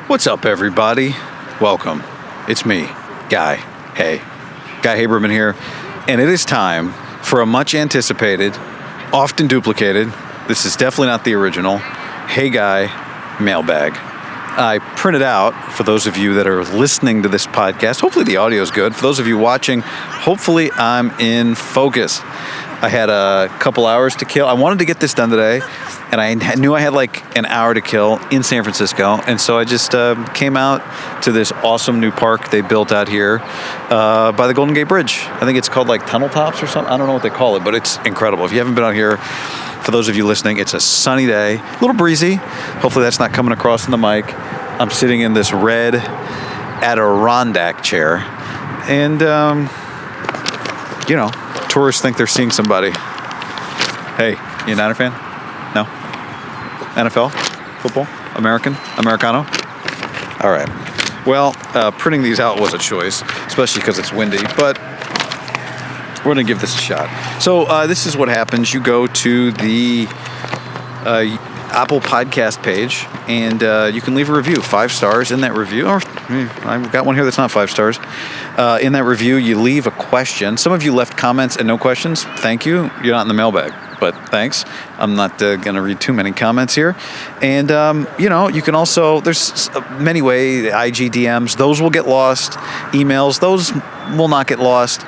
What's up, everybody? Welcome. It's me, Guy. Hey, Guy Haberman here, and it is time for a much anticipated, often duplicated, this is definitely not the original, Hey Guy Mailbag. I printed out, for those of you that are listening to this podcast, hopefully the audio is good. For those of you watching, hopefully I'm in focus. I had a couple hours to kill. I wanted to get this done today, and I knew I had like an hour to kill in San Francisco, and so I just came out to this awesome new park they built out here by the Golden Gate Bridge. I think it's called like Tunnel Tops or something. I don't know what they call it, but it's incredible. If you haven't been out here, for those of you listening, it's a sunny day, a little breezy. Hopefully that's not coming across in the mic. I'm sitting in this red Adirondack chair, and tourists think they're seeing somebody. Hey, you a Niner fan? No? NFL? Football? Americano? All right. Well, printing these out was a choice, especially because it's windy, but we're going to give this a shot. So this is what happens. You go to the Apple podcast page, and you can leave a review. 5 stars in that review. Or I've got one here that's not 5 stars. In that review, you leave a question. Some of you left comments and no questions. Thank you. You're not in the mailbag, but thanks. I'm not going to read too many comments here. And, you can also, there's many ways, IG DMs, those will get lost. Emails, those will not get lost.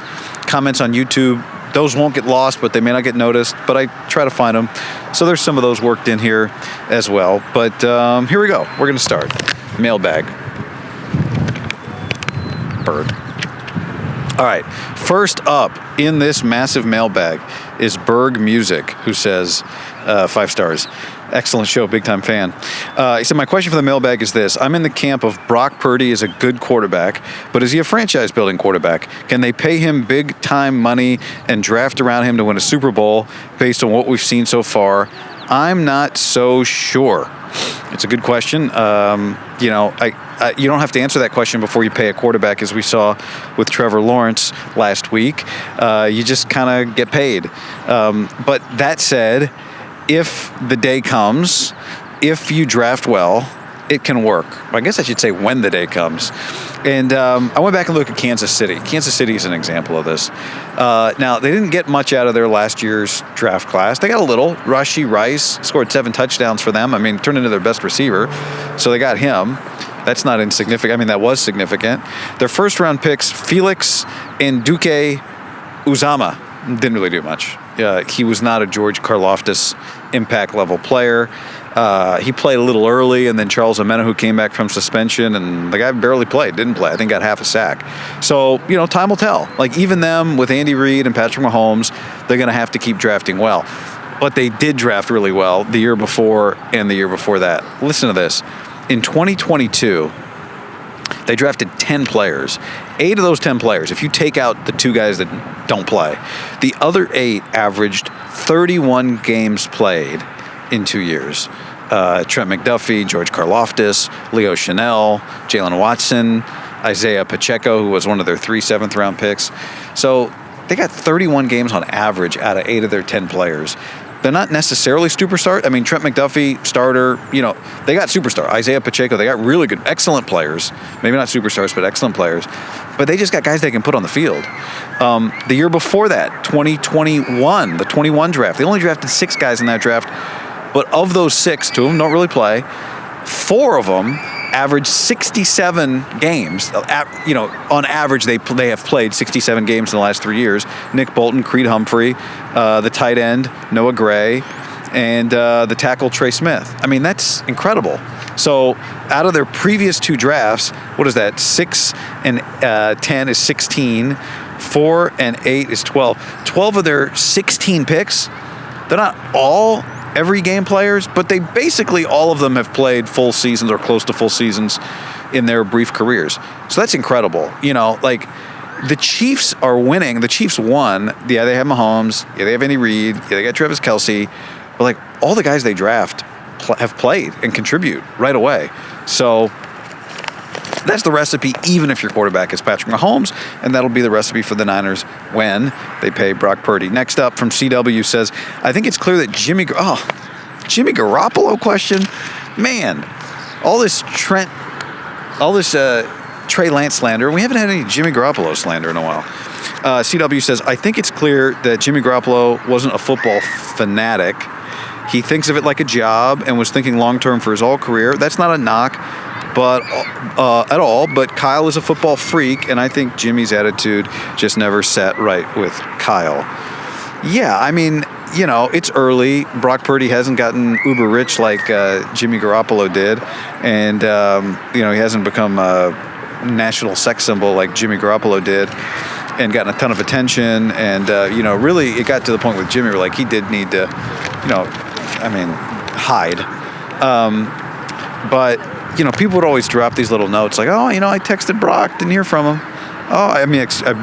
Comments on YouTube, those won't get lost, but they may not get noticed, but I try to find them. So there's some of those worked in here as well. But here we go. We're going to start. Mailbag. Bird. All right. First up in this massive mailbag is Berg Music, who says 5 stars. Excellent show, big time fan. He said, my question for the mailbag is this. I'm in the camp of Brock Purdy is a good quarterback, but is he a franchise building quarterback? Can they pay him big time money and draft around him to win a Super Bowl based on what we've seen so far? I'm not so sure. It's a good question. You don't have to answer that question before you pay a quarterback, as we saw with Trevor Lawrence last week. You just kind of get paid. But that said, if the day comes, if you draft well, it can work. I guess I should say when the day comes. And I went back and looked at Kansas City. Kansas City is an example of this. Now, they didn't get much out of their last year's draft class. They got a little. Rashee Rice scored 7 touchdowns for them. Turned into their best receiver. So they got him. That's not insignificant. That was significant. Their first-round picks, Felix and Duque Uzama, didn't really do much. He was not a George Karlaftis impact-level player. He played a little early, and then Charles Omenihu came back from suspension, and the guy barely didn't play. I think got half a sack. So, time will tell. Like, even them with Andy Reid and Patrick Mahomes, they're going to have to keep drafting well. But they did draft really well the year before and the year before that. Listen to this. In 2022, they drafted 10 players. 8 of those 10 players, if you take out the 2 guys that don't play, the other 8 averaged 31 games played in 2 years. Trent McDuffie, George Karlaftis, Leo Chanel, Jalen Watson, Isaiah Pacheco, who was one of their 3 7th-round picks. So they got 31 games on average out of 8 of their 10 players. They're not necessarily superstars. Trent McDuffie, starter, they got superstar. Isaiah Pacheco, they got really good, excellent players. Maybe not superstars, but excellent players. But they just got guys they can put on the field. The year before that, 2021, the 21 draft, they only drafted 6 guys in that draft. But of those 6, 2 of them don't really play. 4 of them averaged 67 games. On average, they have played 67 games in the last 3 years. Nick Bolton, Creed Humphrey, the tight end, Noah Gray, and the tackle, Trey Smith. That's incredible. So out of their previous 2 drafts, what is that? 6 and 10 is 16. 4 and 8 is 12. 12 of their 16 picks, they're not all every game players, but they basically all of them have played full seasons or close to full seasons in their brief careers. So that's incredible. The Chiefs are winning. The Chiefs won. Yeah, they have Mahomes. Yeah, they have Andy Reid. Yeah, they got Travis Kelce. But all the guys they draft have played and contribute right away. So That's the recipe, even if your quarterback is Patrick Mahomes, and that'll be the recipe for the Niners when they pay Brock Purdy. Next up from CW says, I think it's clear that Jimmy Garoppolo question? Man, all this Trey Lance slander, and we haven't had any Jimmy Garoppolo slander in a while. CW says, I think it's clear that Jimmy Garoppolo wasn't a football fanatic. He thinks of it like a job and was thinking long-term for his whole career. That's not a knock at all, but Kyle is a football freak, and I think Jimmy's attitude just never sat right with Kyle. Yeah, I mean, it's early. Brock Purdy hasn't gotten uber rich like Jimmy Garoppolo did, and, he hasn't become a national sex symbol like Jimmy Garoppolo did and gotten a ton of attention. And, really it got to the point with Jimmy where, he did need to, hide. But, people would always drop these little notes like, I texted Brock, didn't hear from him.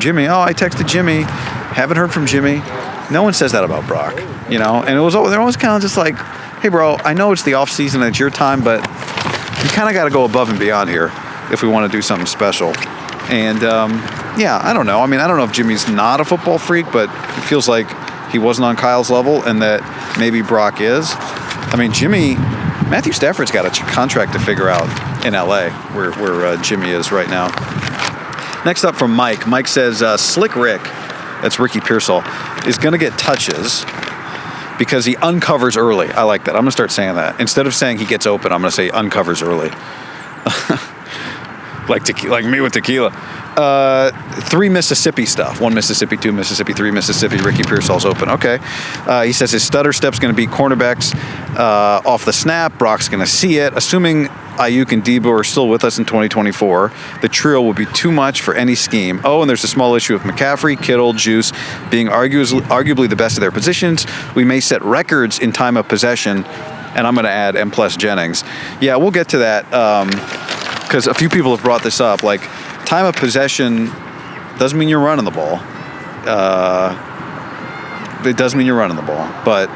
Jimmy, I texted Jimmy, haven't heard from Jimmy. No one says that about Brock, and they're always kind of just like, hey, bro, I know it's the off season, it's your time, but you kind of got to go above and beyond here if we want to do something special. And, I don't know. I don't know if Jimmy's not a football freak, but it feels like he wasn't on Kyle's level and that maybe Brock is. Matthew Stafford's got a contract to figure out in L.A. where Jimmy is right now. Next up from Mike. Mike says, Slick Rick, that's Ricky Pearsall, is going to get touches because he uncovers early. I like that. I'm going to start saying that. Instead of saying he gets open, I'm going to say uncovers early. like me with tequila. 3 Mississippi stuff. 1 Mississippi, 2 Mississippi, 3 Mississippi. Ricky Pearsall's open. Okay. He says his stutter step's going to be cornerbacks off the snap. Brock's going to see it. Assuming Aiyuk and Debo are still with us in 2024, the trio will be too much for any scheme. Oh, and there's a small issue with McCaffrey, Kittle, Juice being arguably the best of their positions. We may set records in time of possession, and I'm going to add M plus Jennings. Yeah, we'll get to that because a few people have brought this up. Time of possession doesn't mean you're running the ball. It does mean you're running the ball. But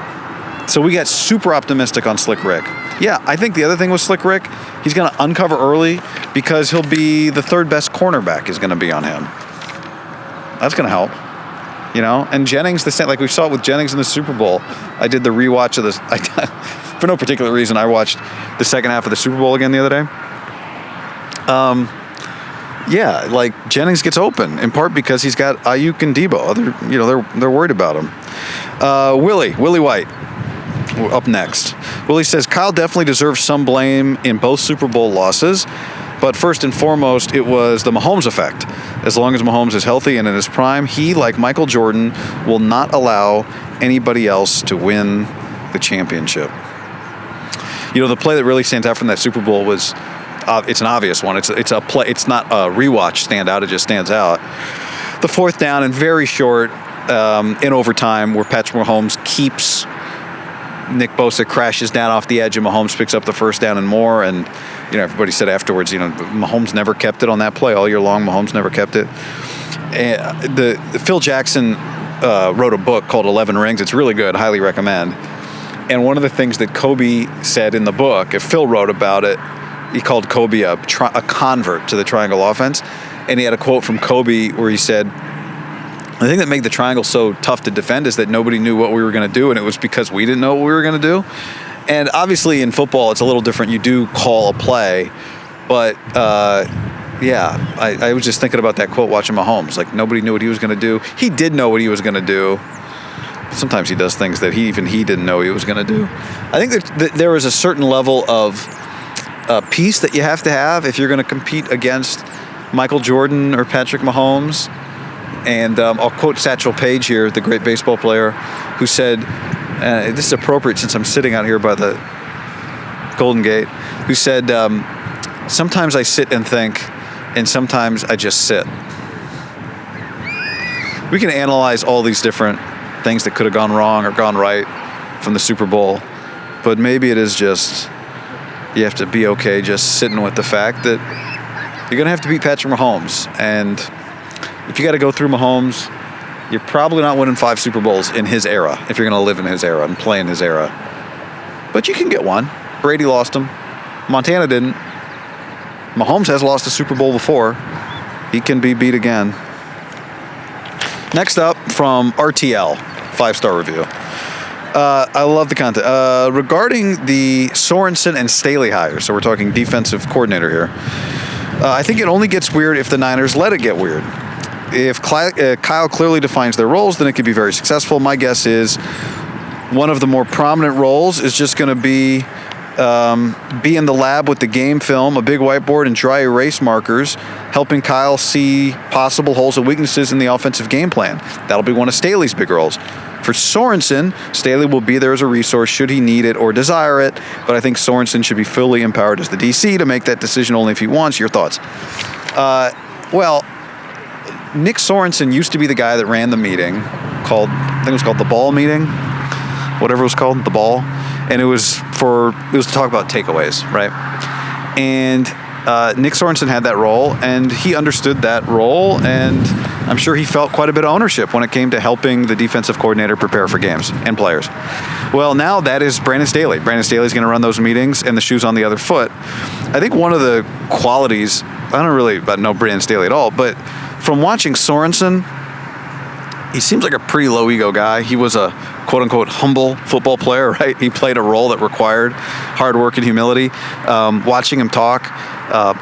so we got super optimistic on Slick Rick. Yeah, I think the other thing with Slick Rick, he's going to uncover early because he'll be the third best cornerback is going to be on him. That's going to help. And Jennings, the same, like we saw it with Jennings in the Super Bowl. I did the rewatch of this. For no particular reason, I watched the second half of the Super Bowl again the other day. Jennings gets open in part because he's got Aiyuk and Debo. They're worried about him. Willie White, up next. Willie says Kyle definitely deserves some blame in both Super Bowl losses, but first and foremost, it was the Mahomes effect. As long as Mahomes is healthy and in his prime, he, like Michael Jordan, will not allow anybody else to win the championship. The play that really stands out from that Super Bowl was. It's an obvious one. It's a play. It's not a rewatch standout. It just stands out. The fourth down and very short in overtime, where Patrick Mahomes keeps Nick Bosa crashes down off the edge, and Mahomes picks up the first down and more. And everybody said afterwards, Mahomes never kept it on that play all year long. Mahomes never kept it. And the Phil Jackson wrote a book called 11 Rings. It's really good. Highly recommend. And one of the things that Kobe said in the book, if Phil wrote about it. He called Kobe a convert to the triangle offense. And he had a quote from Kobe where he said, the thing that made the triangle so tough to defend is that nobody knew what we were going to do, and it was because we didn't know what we were going to do. And obviously in football, it's a little different. You do call a play. But, I was just thinking about that quote watching Mahomes. Nobody knew what he was going to do. He did know what he was going to do. Sometimes he does things that he didn't know he was going to do. I think that there is a certain level of piece that you have to have if you're going to compete against Michael Jordan or Patrick Mahomes. And I'll quote Satchel Paige here, the great baseball player, who said, this is appropriate since I'm sitting out here by the Golden Gate, who said, sometimes I sit and think, and sometimes I just sit. We can analyze all these different things that could have gone wrong or gone right from the Super Bowl, but maybe it is just... You have to be okay just sitting with the fact that you're going to have to beat Patrick Mahomes. And if you got to go through Mahomes, you're probably not winning 5 Super Bowls in his era if you're going to live in his era and play in his era. But you can get one. Brady lost them. Montana didn't. Mahomes has lost a Super Bowl before. He can be beat again. Next up from RTL, 5-star review. I love the content. Regarding the Sorensen and Staley hires, so we're talking defensive coordinator here, I think it only gets weird if the Niners let it get weird. If Kyle clearly defines their roles, then it could be very successful. My guess is one of the more prominent roles is just going to be in the lab with the game film, a big whiteboard, and dry erase markers, helping Kyle see possible holes and weaknesses in the offensive game plan. That'll be one of Staley's big roles. For Sorensen, Staley will be there as a resource should he need it or desire it, but I think Sorensen should be fully empowered as the DC to make that decision only if he wants. Your thoughts? Well, Nick Sorensen used to be the guy that ran the meeting called, I think it was called the Ball meeting, whatever it was called, the Ball. And it was to talk about takeaways, right? And Nick Sorensen had that role, and he understood that role, and I'm sure he felt quite a bit of ownership when it came to helping the defensive coordinator prepare for games and players. Well, now that is Brandon Staley. Brandon Staley's going to run those meetings, and the shoe's on the other foot. I think one of the qualities, I don't really know Brandon Staley at all, but from watching Sorensen, he seems like a pretty low-ego guy. He was a quote-unquote humble football player, right? He played a role that required hard work and humility. Watching him talk,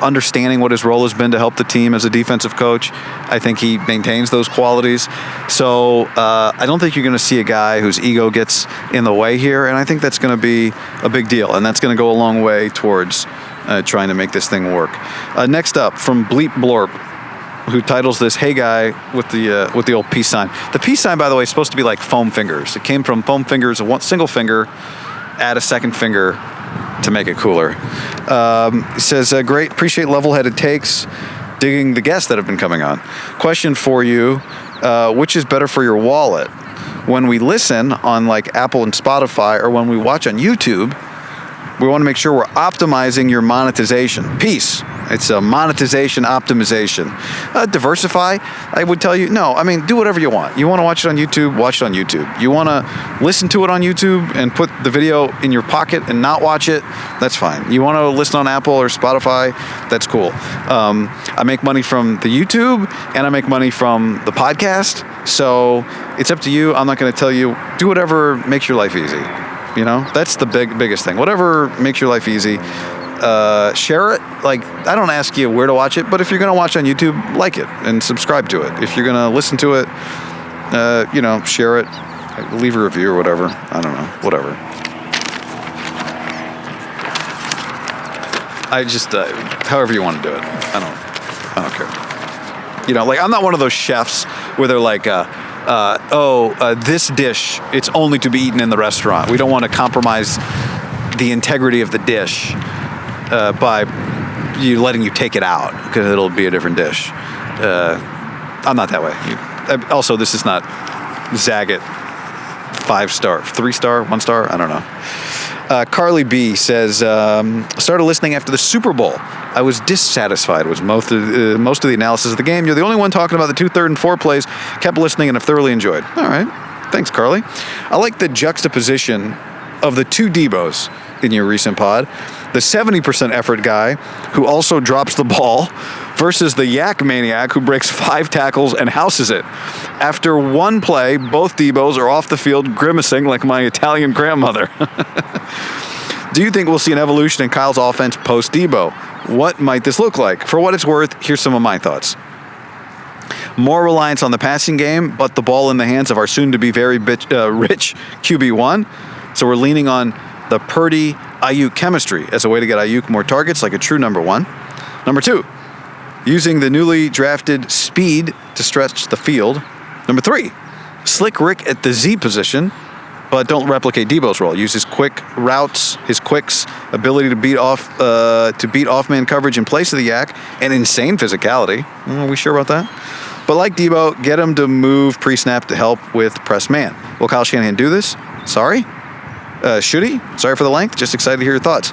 understanding what his role has been to help the team as a defensive coach, I think he maintains those qualities. So I don't think you're going to see a guy whose ego gets in the way here, and I think that's going to be a big deal, and that's going to go a long way towards trying to make this thing work. Next up, from Bleep Blorp, who titles this "Hey Guy" with the old peace sign. The peace sign, by the way, is supposed to be like foam fingers. It came from foam fingers, one single finger, add a second finger to make it cooler. It says, great, appreciate level-headed takes, digging the guests that have been coming on. Question for you, which is better for your wallet? When we listen on like Apple and Spotify, or when we watch on YouTube, we want to make sure we're optimizing your monetization. Peace. It's a monetization optimization. Diversify, I would tell you, no, I mean, do whatever you want. You want to watch it on YouTube, watch it on YouTube. You want to listen to it on YouTube and put the video in your pocket and not watch it, that's fine. You want to listen on Apple or Spotify, that's cool. I make money from the YouTube and I make money from the podcast, so it's up to you. I'm not going to tell you, do whatever makes your life easy. You know, that's the biggest thing. Whatever makes your life easy. Share it. Like, I don't ask you where to watch it, but if you're going to watch on YouTube, like it and subscribe to it. If you're going to listen to it, share it, leave a review or whatever. I don't know, whatever. I just, however you want to do it. I don't care. You know, like, I'm not one of those chefs where they're like, this dish, it's only to be eaten in the restaurant. We don't want to compromise the integrity of the dish by letting you take it out, because it'll be a different dish. I'm not that way. Also, this is not Zagat 5-star, 3-star, 1-star, I don't know. Carly B says, started listening after the Super Bowl. I was dissatisfied with most of the analysis of the game. You're the only one talking about the 2, 3rd, and 4 plays. Kept listening and have thoroughly enjoyed. All right. Thanks, Carly. I like the juxtaposition of the 2 Debos in your recent pod. The 70% effort guy who also drops the ball versus the yak maniac who breaks 5 tackles and houses it. After one play, both Debos are off the field grimacing like my Italian grandmother. Do you think we'll see an evolution in Kyle's offense post-Debo? What might this look like? For what it's worth, here's some of my thoughts. More reliance on the passing game, but the ball in the hands of our soon-to-be very rich QB1. So we're leaning on the Purdy Aiyuk chemistry as a way to get Aiyuk more targets, like a true number 1. Number 2, using the newly drafted speed to stretch the field. Number 3, slick Rick at the Z position, but don't replicate Debo's role. Use his quick routes, his quicks, ability to beat off-man coverage in place of the yak, and insane physicality. Are we sure about that? But like Debo, get him to move pre-snap to help with press man. Will Kyle Shanahan do this? Sorry? Should he? Sorry for the length. Just excited to hear your thoughts.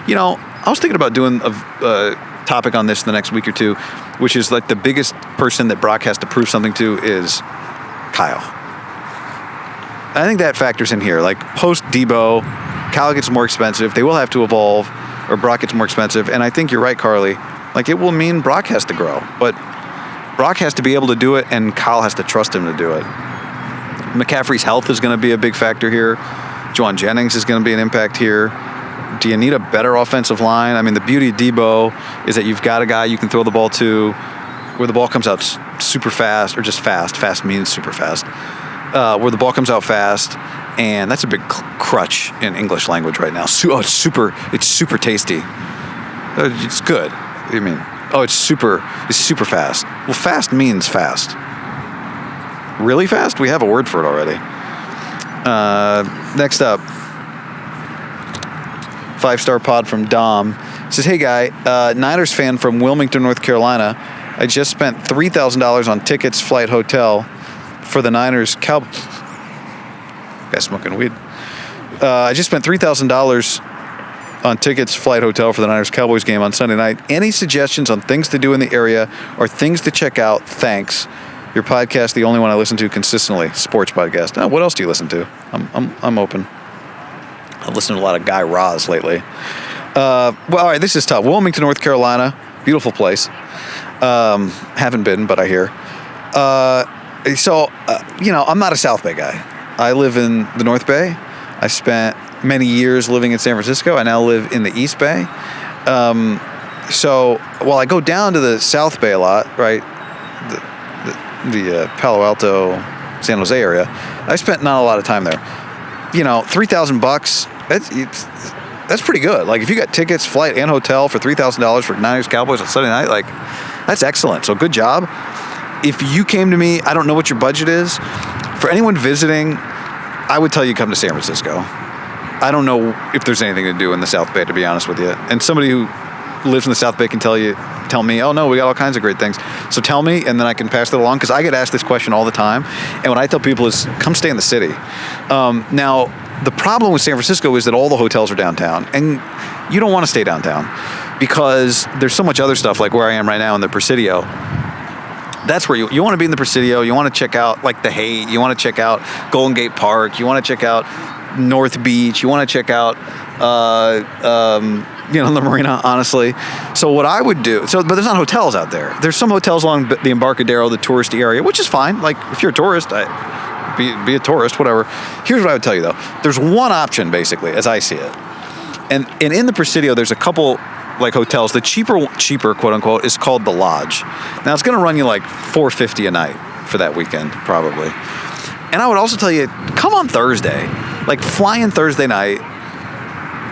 You know, I was thinking about doing a topic on this the next week or two, which is like the biggest person that Brock has to prove something to is Kyle. I think that factors in here. Like, post-Debo, Kyle gets more expensive. They will have to evolve, or Brock gets more expensive. And I think you're right, Carly. Like, it will mean Brock has to grow. But Brock has to be able to do it, and Kyle has to trust him to do it. McCaffrey's health is going to be a big factor here. Juwan Jennings is going to be an impact here. Do you need a better offensive line? I mean, the beauty of Debo is that you've got a guy you can throw the ball to where the ball comes out super fast, or just fast. Fast means super fast. Where the ball comes out fast, and that's a big crutch in English language right now. It's super tasty. It's good. I mean, it's super fast. Well, fast means fast. Really fast? We have a word for it already. Next up, 5-star pod from Dom. It says, hey guy, Niners fan from Wilmington, North Carolina. I just spent $3,000 on tickets, flight, hotel for the Niners Cowboys. Guy smoking weed. I just spent $3,000 on tickets, flight, hotel for the Niners Cowboys game on Sunday night. Any suggestions on things to do in the area or things to check out? Thanks. Your podcast, the only one I listen to consistently. Sports podcast. Now, what else do you listen to? I'm open. I've listened to a lot of Guy Raz lately. Well, all right, this is tough. Wilmington, North Carolina, beautiful place. Haven't been, but I hear. I'm not a South Bay guy. I live in the North Bay. I spent many years living in San Francisco. I now live in the East Bay. So while I go down to the South Bay a lot, right, the Palo Alto, San Jose area, I spent not a lot of time there. $3,000. That's pretty good. Like, if you got tickets, flight, and hotel for $3,000 for Niners Cowboys on Sunday night, like, that's excellent. So good job. If you came to me, I don't know what your budget is. For anyone visiting, I would tell you come to San Francisco. I don't know if there's anything to do in the South Bay, to be honest with you. And somebody who lives in the South Bay can tell me, oh no, we got all kinds of great things. So tell me, and then I can pass that along, because I get asked this question all the time. And what I tell people is, come stay in the city. Now, the problem with San Francisco is that all the hotels are downtown, and you don't want to stay downtown because there's so much other stuff, like where I am right now in the Presidio. That's where you want to be, in the Presidio. You want to check out like the Haight. You want to check out Golden Gate Park. You want to check out North Beach. You want to check out the marina, honestly. So what I would do, but there's not hotels out there. There's some hotels along the Embarcadero, the touristy area, which is fine. Like, if you're a tourist, be a tourist, whatever. Here's what I would tell you, though. There's one option, basically, as I see it. And in the Presidio, there's a couple, like, hotels. The cheaper, quote unquote, is called the Lodge. Now, it's going to run you like $450 a night for that weekend, probably. And I would also tell you, come on Thursday. Like, fly in Thursday night,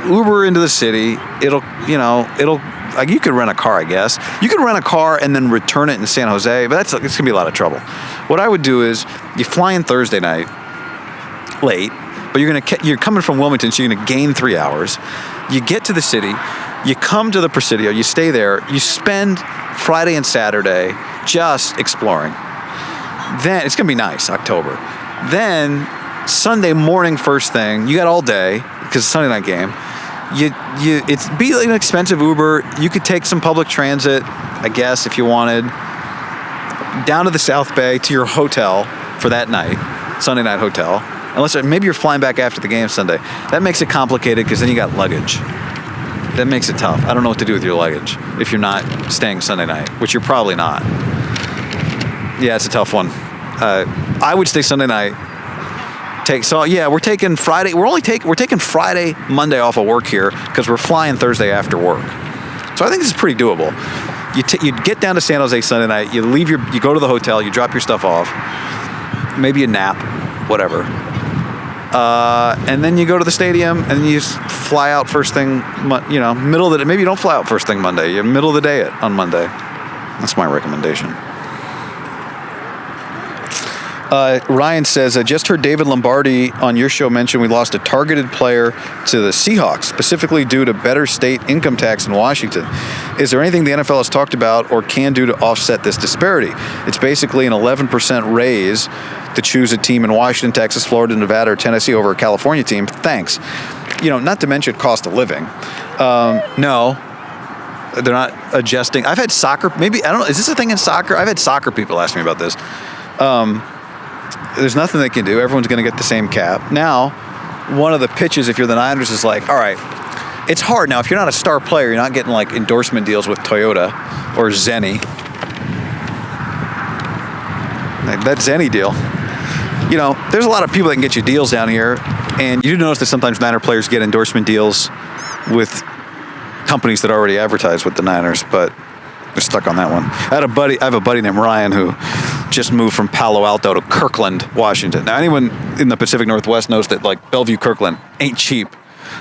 Uber into the city. It'll like, you could rent a car, I guess. You could rent a car and then return it in San Jose, but it's going to be a lot of trouble. What I would do is, you fly in Thursday night, late, but you're coming from Wilmington, so you're going to gain 3 hours. You get to the city, you come to the Presidio, you stay there, you spend Friday and Saturday just exploring. Then, it's going to be nice, October. Then, Sunday morning first thing, you got all day, because it's a Sunday night game. It's be like an expensive Uber. You could take some public transit, I guess, if you wanted, down to the South Bay to your hotel for that night, Sunday night hotel. Unless maybe you're flying back after the game Sunday. That makes it complicated, because then you got luggage. That makes it tough. I don't know what to do with your luggage if you're not staying Sunday night, which you're probably not. Yeah, it's a tough one. I would stay Sunday night. We're taking Friday. We're taking Friday, Monday off of work here, because we're flying Thursday after work. So I think this is pretty doable. You get down to San Jose Sunday night. You go to the hotel. You drop your stuff off. Maybe a nap, whatever. And then you go to the stadium, and you just fly out first thing. Middle of the day. Maybe you don't fly out first thing Monday. You're middle of the day on Monday. That's my recommendation. Ryan says, I just heard David Lombardi on your show mention we lost a targeted player to the Seahawks, specifically due to better state income tax in Washington. Is there anything the NFL has talked about or can do to offset this disparity? It's basically an 11% raise to choose a team in Washington, Texas, Florida, Nevada, or Tennessee over a California team. Thanks. Not to mention cost of living. No. They're not adjusting. I've had soccer, maybe, I don't know, is this a thing in soccer? I've had soccer people ask me about this. There's nothing they can do. Everyone's going to get the same cap. Now, one of the pitches, if you're the Niners, is like, all right, it's hard. Now, if you're not a star player, you're not getting like endorsement deals with Toyota or Zenny. That Zenny deal. You know, there's a lot of people that can get you deals down here, and you do notice that sometimes Niner players get endorsement deals with companies that already advertise with the Niners, but they're stuck on that one. I have a buddy named Ryan who just moved from Palo Alto to Kirkland, Washington. Now, anyone in the Pacific Northwest knows that like Bellevue, Kirkland ain't cheap.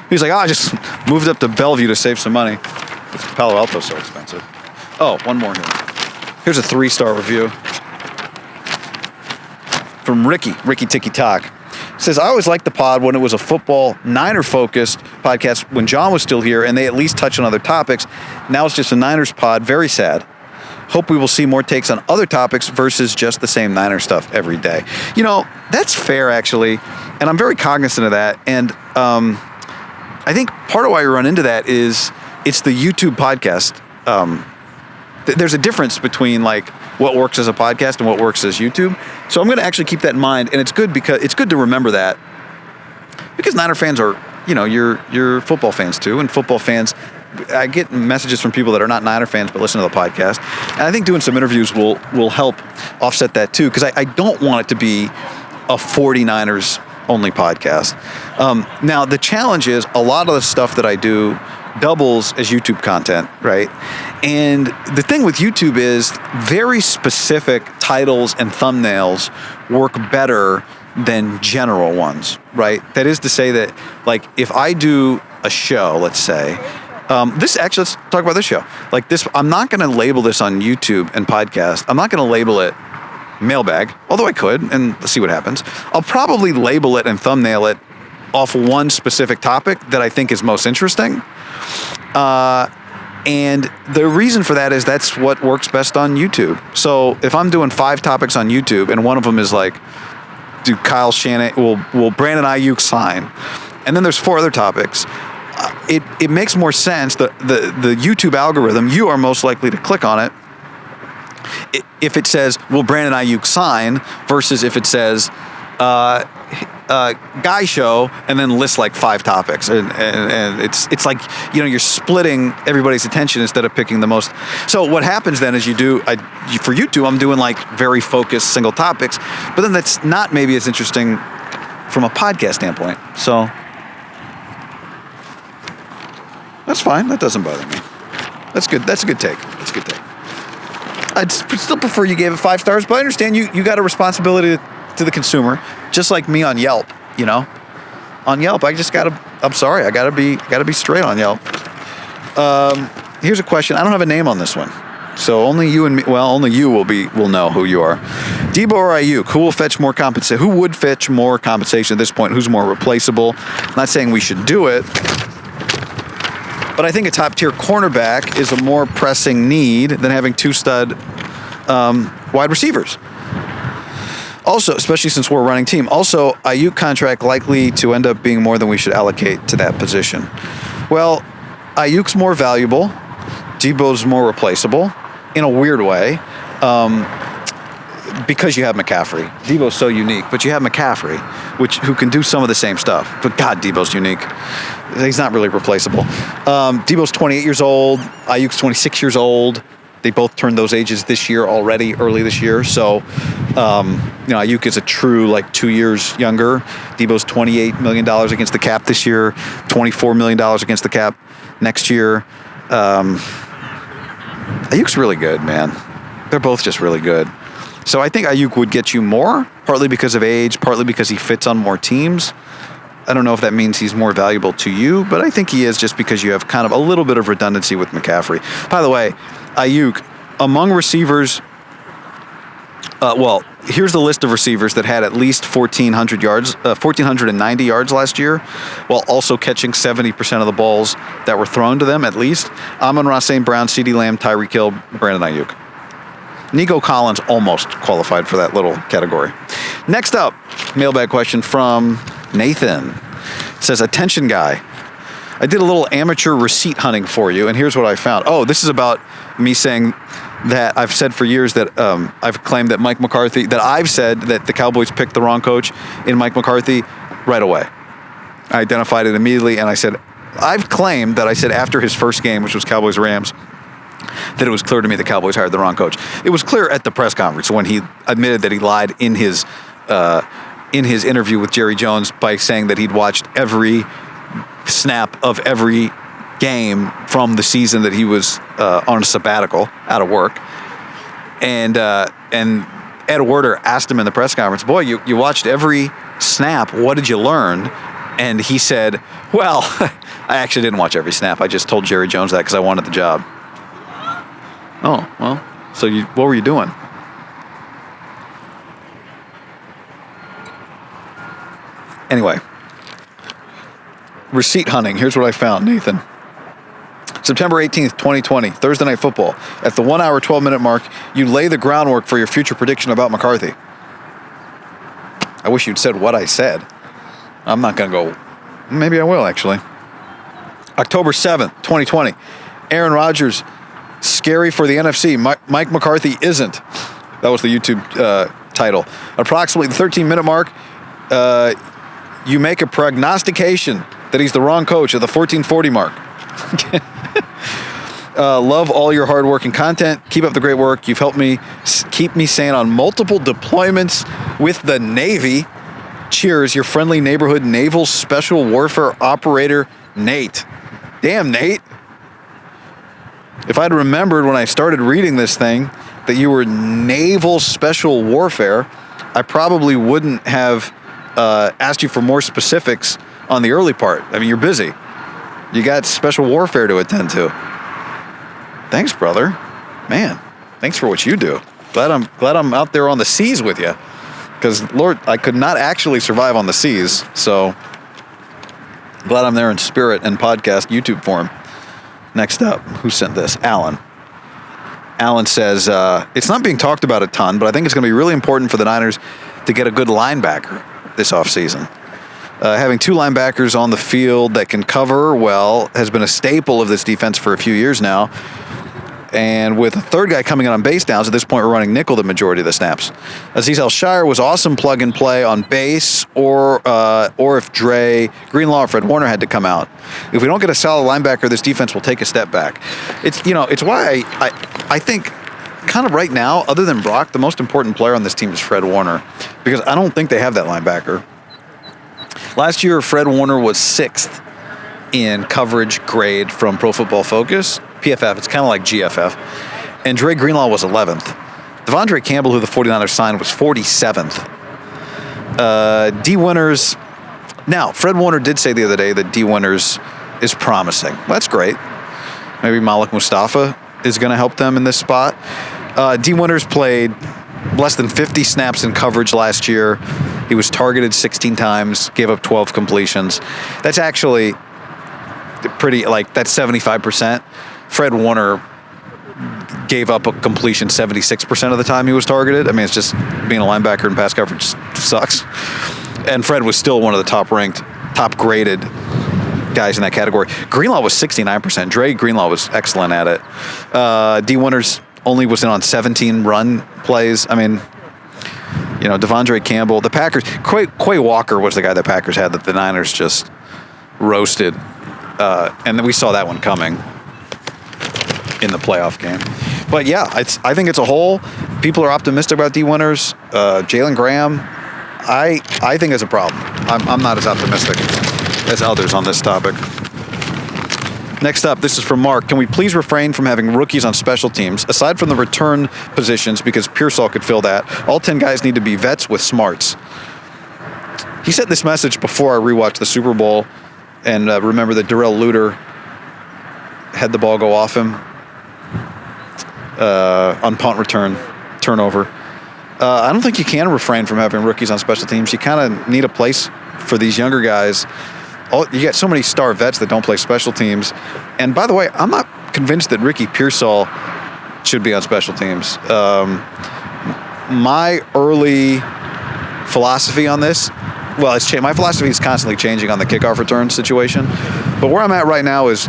He's like, I just moved up to Bellevue to save some money. Palo Alto's so expensive. Oh, one more here. Here's a 3-star review from Ricky Tiki Talk. Says, I always liked the pod when it was a football Niner-focused podcast when John was still here and they at least touch on other topics. Now it's just a Niners pod. Very sad. Hope we will see more takes on other topics versus just the same Niner stuff every day. You know, that's fair, actually, and I'm very cognizant of that. And I think part of why you run into that is it's the YouTube podcast. There's a difference between like what works as a podcast and what works as YouTube. So I'm going to actually keep that in mind, and it's good to remember that because Niner fans are, you know, you're football fans too, and football fans. I get messages from people that are not Niner fans but listen to the podcast, and I think doing some interviews will help offset that too, because I don't want it to be a 49ers only podcast. Now the challenge is a lot of the stuff that I do doubles as YouTube content, right? And the thing with YouTube is very specific titles and thumbnails work better than general ones, right? That is to say that, like, if I do a show, let's say, let's talk about this show. Like this, I'm not going to label this on YouTube and podcast. I'm not going to label it Mailbag, although I could, and let's see what happens. I'll probably label it and thumbnail it off one specific topic that I think is most interesting. And the reason for that is that's what works best on YouTube. So if I'm doing 5 topics on YouTube and one of them is like, do Kyle Shanahan, will Brandon Aiyuk sign? And then there's 4 other topics. It makes more sense. The YouTube algorithm, you are most likely to click on it if it says, will Brandon Aiyuk sign, versus if it says, guy show, and then list like 5 topics, and it's like, you know, you're splitting everybody's attention instead of picking the most. So what happens then is for YouTube, I'm doing like very focused single topics, but then that's not maybe as interesting from a podcast standpoint. So that's fine. That doesn't bother me. That's good. That's a good take. That's a good take. I'd still prefer you gave it 5 stars, but I understand you got a responsibility to the consumer, just like me on Yelp. You know, on Yelp, I'm sorry, I gotta be straight on Yelp. Here's a question. I don't have a name on this one, so only you and me. Well, only you will know who you are. Debo or Aiyuk, who will fetch more compensation? Who would fetch more compensation at this point? Who's more replaceable? I'm not saying we should do it, but I think a top-tier cornerback is a more pressing need than having 2 stud wide receivers. Also, especially since we're a running team. Also, Aiyuk contract likely to end up being more than we should allocate to that position. Well, Aiyuk's more valuable. Debo's more replaceable in a weird way, because you have McCaffrey. Debo's so unique, but you have McCaffrey, who can do some of the same stuff. But God, Debo's unique. He's not really replaceable. Debo's 28 years old. Aiyuk's 26 years old. They both turned those ages this year already, early this year. So, Aiyuk is a true, like, 2 years younger. Debo's $28 million against the cap this year, $24 million against the cap next year. Aiyuk's really good, man. They're both just really good. So I think Aiyuk would get you more, partly because of age, partly because he fits on more teams. I don't know if that means he's more valuable to you, but I think he is, just because you have kind of a little bit of redundancy with McCaffrey. By the way, Aiyuk, among receivers, here's the list of receivers that had at least 1,490 yards last year, while also catching 70% of the balls that were thrown to them, at least. Amon-Ra St. Brown, CeeDee Lamb, Tyreek Hill, Brandon Aiyuk. Nico Collins almost qualified for that little category. Next up, mailbag question from Nathan. It says, attention guy. I did a little amateur receipt hunting for you, and here's what I found. Oh, this is about me saying that I've said for years that I've claimed that I've said that the Cowboys picked the wrong coach in Mike McCarthy right away. I identified it immediately, and I said, I've claimed that I said after his first game, which was Cowboys-Rams, that it was clear to me the Cowboys hired the wrong coach. It was clear at the press conference when he admitted that he lied in his interview with Jerry Jones by saying that he'd watched every snap of every game from the season that he was on a sabbatical out of work. And Ed Werder asked him in the press conference, boy, you watched every snap. What did you learn? And he said, well, I actually didn't watch every snap. I just told Jerry Jones that because I wanted the job. Oh, well, so what were you doing? Anyway, receipt hunting. Here's what I found, Nathan. September 18th, 2020, Thursday Night Football. At the 1 hour, 12-minute mark, you lay the groundwork for your future prediction about McCarthy. I wish you'd said what I said. I'm not going to go. Maybe I will, actually. October 7th, 2020. Aaron Rodgers, scary for the NFC. Mike McCarthy isn't. That was the YouTube title. Approximately the 13-minute mark, you make a prognostication that he's the wrong coach at the 14:40 mark. Love all your hard work and content. Keep up the great work. You've helped me keep me sane on multiple deployments with the Navy. Cheers, your friendly neighborhood naval special warfare operator, Nate. Damn, Nate. If I'd remembered when I started reading this thing that you were naval special warfare, I probably wouldn't have asked you for more specifics on the early part. I mean, you're busy. You got special warfare to attend to. Thanks, brother. Man, thanks for what you do. Glad I'm out there on the seas with you. Because, Lord, I could not actually survive on the seas. So, glad I'm there in spirit and podcast YouTube form. Next up, who sent this? Alan. Alan says, it's not being talked about a ton, but I think it's going to be really important for the Niners to get a good linebacker this offseason. Having two linebackers on the field that can cover well has been a staple of this defense for a few years now. And with a third guy coming in on base downs, at this point we're running nickel the majority of the snaps. Aziz Al-Shire was awesome plug and play on base, or if Dre, Greenlaw, or Fred Warner had to come out. If we don't get a solid linebacker, this defense will take a step back. It's why I think kind of right now, other than Brock, the most important player on this team is Fred Warner, because I don't think they have that linebacker. Last year, Fred Warner was 6th in coverage grade from Pro Football Focus. PFF, it's kind of like GFF. And Dre Greenlaw was 11th. Devondre Campbell, who the 49ers signed, was 47th. D. Winters. Now, Fred Warner did say the other day that D. Winters is promising. That's great. Maybe Malik Mustafa is going to help them in this spot. D. Winters played less than 50 snaps in coverage last year. He was targeted 16 times, gave up 12 completions. That's actually pretty, that's 75%. Fred Warner gave up a completion 76% of the time he was targeted. I mean, it's just being a linebacker in pass coverage sucks. And Fred was still one of the top-ranked, top-graded guys in that category. Greenlaw was 69%. Dre Greenlaw was excellent at it. D. Winters only was in on 17 run plays. I mean, Devondre Campbell, the Packers, Quay Walker was the guy the Packers had that the Niners just roasted. And then we saw that one coming in the playoff game. But yeah, I think it's a whole. People are optimistic about D. Winters. Jalen Graham, I think is a problem. I'm not as optimistic as others on this topic. Next up, this is from Mark. Can we please refrain from having rookies on special teams? Aside from the return positions, because Pearsall could fill that, all 10 guys need to be vets with smarts. He sent this message before I rewatched the Super Bowl, and remember that Darrell Luter had the ball go off him on punt return, turnover. I don't think you can refrain from having rookies on special teams. You kind of need a place for these younger guys. You get so many star vets that don't play special teams. And by the way, I'm not convinced that Ricky Pearsall should be on special teams. My early philosophy on this, well, it's changed. My philosophy is constantly changing on the kickoff return situation. But where I'm at right now is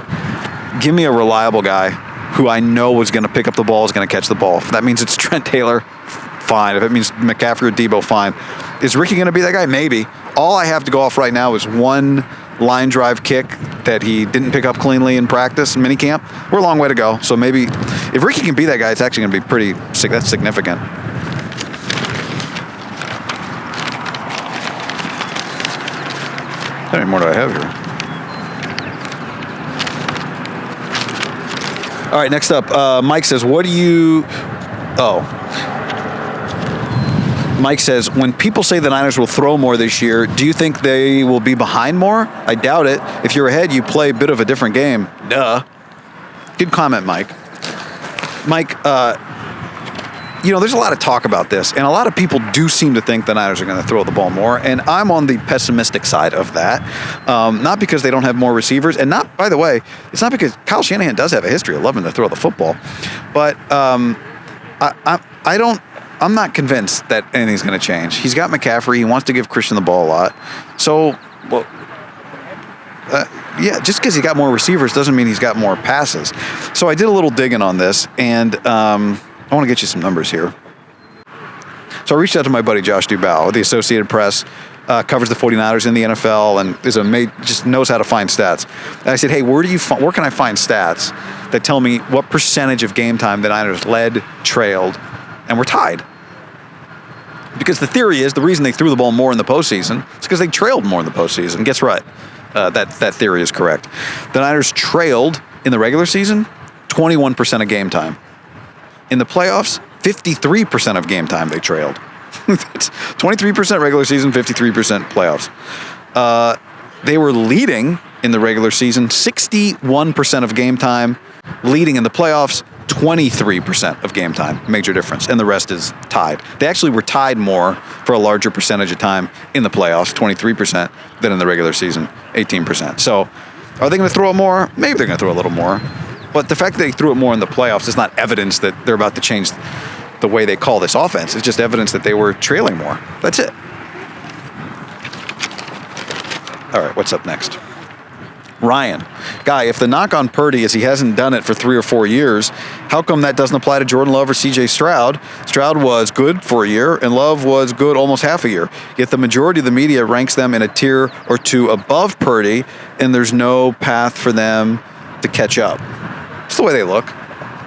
give me a reliable guy who I know is going to pick up the ball, is going to catch the ball. If that means it's Trent Taylor, fine. If it means McCaffrey or Debo, fine. Is Ricky going to be that guy? Maybe. All I have to go off right now is one line drive kick that he didn't pick up cleanly in practice and minicamp. We're a long way to go. So maybe if Ricky can be that guy, it's actually going to be pretty that's significant. How many more do I have here? All right, next up, Mike says, Mike says, when people say the Niners will throw more this year, do you think they will be behind more? I doubt it. If you're ahead, you play a bit of a different game. Duh. Good comment, Mike. Mike, there's a lot of talk about this, and a lot of people do seem to think the Niners are going to throw the ball more, and I'm on the pessimistic side of that. Not because they don't have more receivers, and not, by the way, it's not because Kyle Shanahan does have a history of loving to throw the football, but I'm not convinced that anything's going to change. He's got McCaffrey. He wants to give Christian the ball a lot. So, just because he got more receivers doesn't mean he's got more passes. So I did a little digging on this, and I want to get you some numbers here. So I reached out to my buddy Josh Dubow with the Associated Press, covers the 49ers in the NFL, and just knows how to find stats. And I said, hey, where can I find stats that tell me what percentage of game time the Niners led, trailed, and were tied? Because the theory is the reason they threw the ball more in the postseason is because they trailed more in the postseason. Guess what? That theory is correct. The Niners trailed in the regular season 21% of game time. In the playoffs, 53% of game time they trailed. 23% regular season, 53% playoffs. They were leading in the regular season 61% of game time, leading in the playoffs 23% of game time, major difference, and the rest is tied. They actually were tied more for a larger percentage of time in the playoffs, 23%, than in the regular season, 18%. So are they going to throw it more? Maybe they're going to throw a little more. But the fact that they threw it more in the playoffs is not evidence that they're about to change the way they call this offense. It's just evidence that they were trailing more. That's it. All right, what's up next? Ryan. Guy, if the knock on Purdy is he hasn't done it for 3 or 4 years, how come that doesn't apply to Jordan Love or C.J. Stroud? Stroud was good for a year, and Love was good almost half a year. Yet the majority of the media ranks them in a tier or two above Purdy, and there's no path for them to catch up. It's the way they look.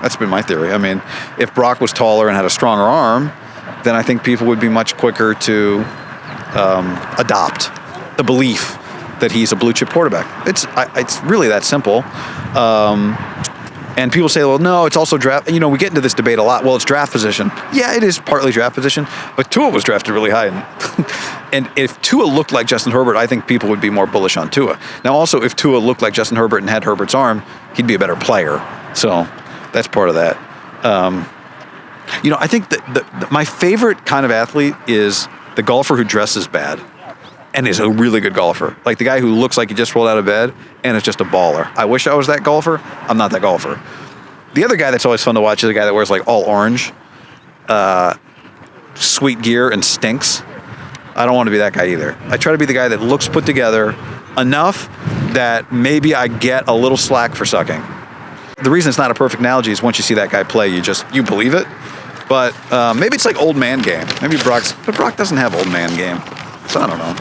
That's been my theory. I mean, if Brock was taller and had a stronger arm, then I think people would be much quicker to adopt the belief that he's a blue chip quarterback. It's really that simple. And people say, well, no, it's also draft. We get into this debate a lot. Well, it's draft position. Yeah, it is partly draft position, but Tua was drafted really high. And if Tua looked like Justin Herbert, I think people would be more bullish on Tua. Now, also, if Tua looked like Justin Herbert and had Herbert's arm, he'd be a better player. So that's part of that. I think that my favorite kind of athlete is the golfer who dresses bad and is a really good golfer. Like the guy who looks like he just rolled out of bed and is just a baller. I wish I was that golfer. I'm not that golfer. The other guy that's always fun to watch is a guy that wears like all orange, sweet gear and stinks. I don't want to be that guy either. I try to be the guy that looks put together enough that maybe I get a little slack for sucking. The reason it's not a perfect analogy is once you see that guy play, you believe it. But maybe it's like old man game. Maybe Brock doesn't have old man game. So I don't know.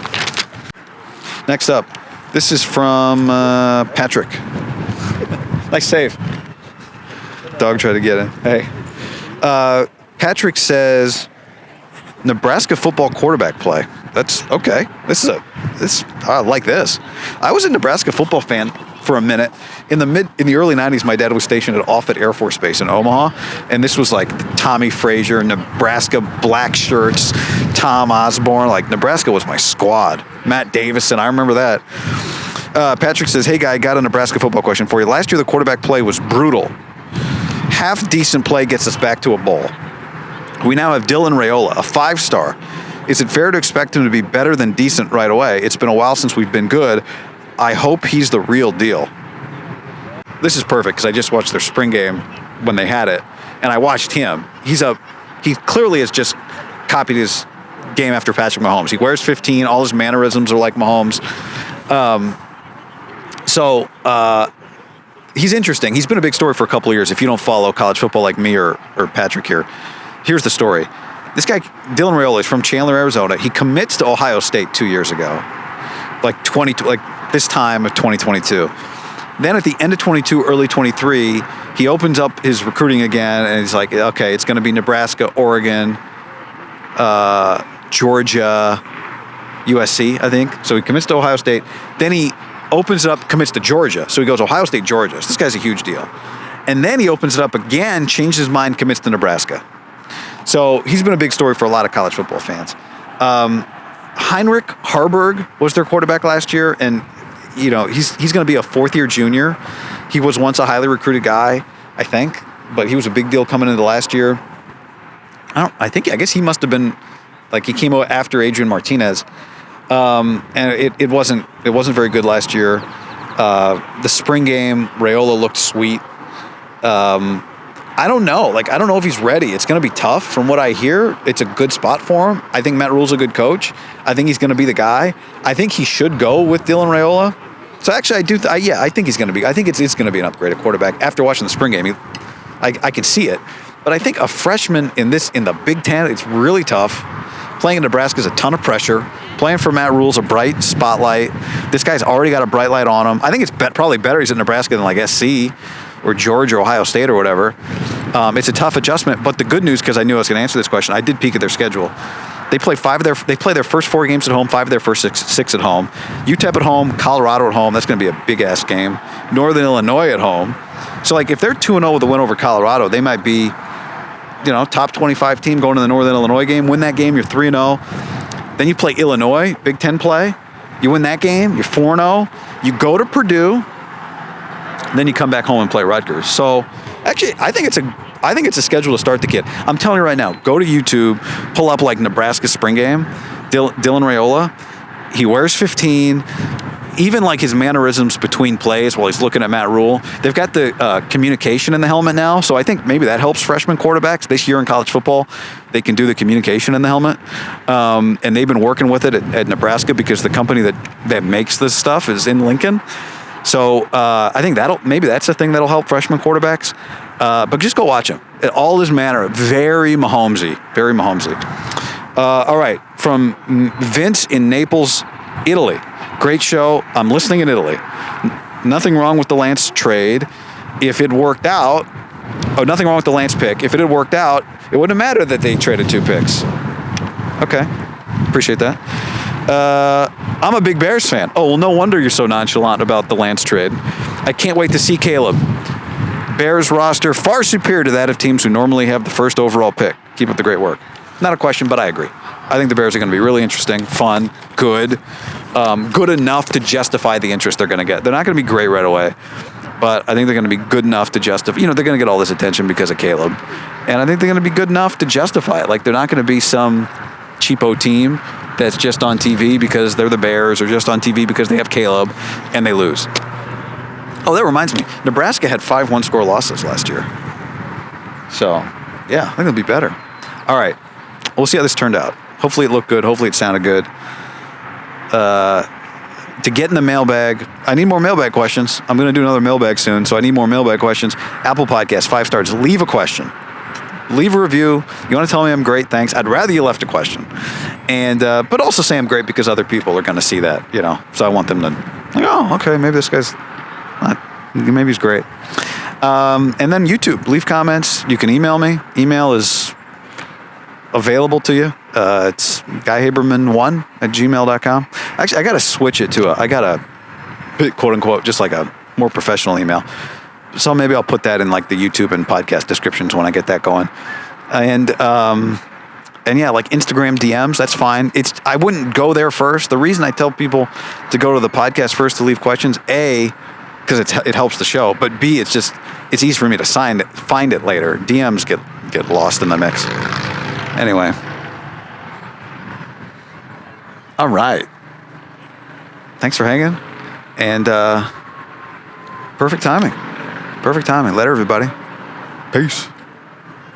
Next up, this is from Patrick. Nice save. Dog tried to get in. Hey. Patrick says, Nebraska football quarterback play. That's okay. I like this. I was a Nebraska football fan for a minute. In the early 90s, my dad was stationed at Offutt Air Force Base in Omaha, and this was like Tommy Frazier, Nebraska black shirts, Tom Osborne. Like Nebraska was my squad. Matt Davison, I remember that. Patrick says, hey guy, got a Nebraska football question for you. Last year the quarterback play was brutal. Half decent play gets us back to a bowl. We now have Dylan Raiola, a 5-star. Is it fair to expect him to be better than decent right away? It's been a while since we've been good. I hope he's the real deal. This is perfect because I just watched their spring game when they had it, and I watched him. He clearly has just copied his game after Patrick Mahomes. He wears 15. All his mannerisms are like Mahomes. He's interesting. He's been a big story for a couple of years. If you don't follow college football like me or Patrick here, here's the story. This guy, Dylan Raiola, is from Chandler, Arizona. He commits to Ohio State 2 years ago. this time of 2022. Then at the end of 22, early 23, he opens up his recruiting again, and he's like, okay, it's going to be Nebraska, Oregon, Georgia, USC, I think. So he commits to Ohio State. Then he opens it up, commits to Georgia. So he goes Ohio State, Georgia. So this guy's a huge deal. And then he opens it up again, changes his mind, commits to Nebraska. So he's been a big story for a lot of college football fans. Heinrich Harburg was their quarterback last year, and he's going to be a fourth-year junior. He was once a highly recruited guy, I think, but he was a big deal coming into last year. I guess he must have been, like, he came out after Adrian Martinez, and it wasn't very good last year. The spring game, Raiola looked sweet. I don't know. I don't know if he's ready. It's going to be tough. From what I hear, it's a good spot for him. I think Matt Rule's a good coach. I think he's going to be the guy. I think he should go with Dylan Raiola. So actually, I think he's going to be. I think it's going to be an upgrade at quarterback. After watching the spring game, I can see it. But I think a freshman in the Big Ten, it's really tough. Playing in Nebraska is a ton of pressure. Playing for Matt Rule's a bright spotlight. This guy's already got a bright light on him. I think it's probably better he's at Nebraska than SC or Georgia or Ohio State or whatever. It's a tough adjustment. But the good news, because I knew I was going to answer this question, I did peek at their schedule. They play their first 4 games at home, 5 of their first six at home. UTEP at home, Colorado at home. That's going to be a big-ass game. Northern Illinois at home. So, if they're 2-0 with a win over Colorado, they might be, top 25 team going to the Northern Illinois game. Win that game, you're 3-0. Then you play Illinois, Big Ten play. You win that game, you're 4-0. You go to Purdue. Then you come back home and play Rutgers. So, actually, I think it's a schedule to start the kid. I'm telling you right now, go to YouTube, pull up Nebraska spring game, Dylan Raiola. He wears 15. Even his mannerisms between plays while he's looking at Matt Rule. They've got the communication in the helmet now, so I think maybe that helps freshman quarterbacks. This year in college football, they can do the communication in the helmet. And they've been working with it at Nebraska because the company that makes this stuff is in Lincoln. So I think maybe that's the thing that'll help freshman quarterbacks. But just go watch him. All his manner, very Mahomesy. Very Mahomesy. All right, from Vince in Naples, Italy. Great show. I'm listening in Italy. Nothing wrong with the Lance trade. If it worked out, nothing wrong with the Lance pick. If it had worked out, it wouldn't have mattered that they traded 2 picks. Okay, appreciate that. I'm a big Bears fan. Oh, well, no wonder you're so nonchalant about the Lance trade. I can't wait to see Caleb. Bears roster far superior to that of teams who normally have the first overall pick. Keep up the great work. Not a question, but I agree. I think the Bears are going to be really interesting, fun, good, good enough to justify the interest they're going to get. They're not going to be great right away, but I think they're going to be good enough to justify. They're going to get all this attention because of Caleb, and I think they're going to be good enough to justify it. They're not going to be some cheapo team that's just on TV because they're the Bears or just on TV because they have Caleb and they lose. Oh, that reminds me. Nebraska had 5 one-score losses last year. So, yeah, I think it'll be better. All right. We'll see how this turned out. Hopefully it looked good. Hopefully it sounded good. To get in the mailbag, I need more mailbag questions. I'm going to do another mailbag soon, so I need more mailbag questions. Apple Podcast, 5 stars. Leave a question. Leave a review. You want to tell me I'm great? Thanks. I'd rather you left a question. And but also say I'm great because other people are going to see that, So I want them to, oh, okay, maybe this guy's not, maybe he's great. And then YouTube. Leave comments. You can email me. Email is available to you. It's guyhaberman1@gmail.com. Actually, I got to switch it to I got a quote unquote, just like a more professional email. So maybe I'll put that in the YouTube and podcast descriptions when I get that going. And yeah, Instagram DMs, that's fine. I wouldn't go there first. The reason I tell people to go to the podcast first to leave questions, A, because it helps the show, but B, it's easy for me to find it later. DMs get lost in the mix. Anyway. All right. Thanks for hanging. And perfect timing. Perfect timing. Later, everybody. Peace.